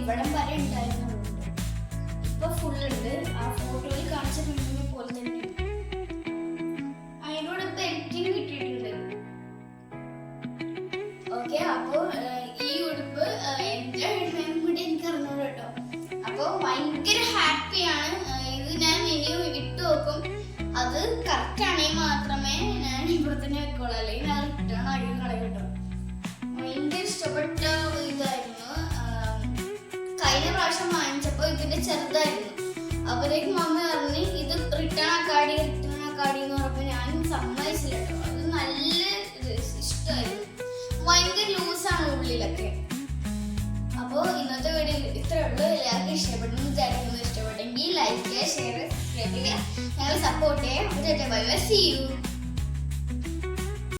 ഇവിടം വരെ ഉണ്ടായിരുന്നുണ്ട്. ഇപ്പൊ ഫുൾ ഉണ്ട്. ആ ഫോട്ടോയിൽ കാണിച്ച പെണ്ണിനെ പോലെ തന്നെ. അതിനോട് ഇപ്പൊ എഡിറ്റിംഗ് കിട്ടിയിട്ടുണ്ട്. ഓക്കെ, അപ്പൊ ഈ ഉടുപ്പ് എന്റെ ഇടുന്നതിനും കൂടി എനിക്ക് അറിഞ്ഞോളൂ കേട്ടോ. അപ്പൊ ഭയങ്കര ഹാപ്പിയാണ്. ഇത് ഞാൻ ഇനിയും ഇട്ട് നോക്കും. അത് കറക്റ്റ് ആണെങ്കിൽ മാത്രമേ ഞാൻ ഇവിടെ തന്നെ വെക്കോളൂ, അല്ലെങ്കിൽ ഞാൻ റിട്ടേൺ അടിയിൽ കളയും കേട്ടോ. ഭയങ്കര ഇഷ്ടപ്പെട്ട ഇതായിരുന്നു. കഴിഞ്ഞ പ്രാവശ്യം വാങ്ങിച്ചപ്പോ ഇതിന്റെ ചെറുതായിരുന്നു. അപ്പോഴേക്കും മമ്മി പറഞ്ഞ് ഇത് റിട്ടേൺ ആക്കാടി എന്ന് പറഞ്ഞപ്പോ ഞാൻ സമ്മതിച്ചില്ല കേട്ടോ. അത് നല്ല ഇഷ്ടമായിരുന്നു. ഭയങ്കര ലൂസാണ് ഉള്ളിലൊക്കെ. അപ്പോൾ ഇന്നത്തെ വീഡിയോ ഇത്രേ ഉള്ളൂ. എല്ലാവർക്കും ഇഷ്ടപ്പെടുന്നു വിചാരിക്കുന്നു. ഇഷ്ടപ്പെട്ടെങ്കിൽ ലൈക്ക് ചെയ്യുക, ഷെയർ ചെയ്യുക, സബ്സ്ക്രൈബ് ചെയ്യുക, ഞങ്ങൾ സപ്പോർട്ട് ചെയ്യാം. Bye bye, see U.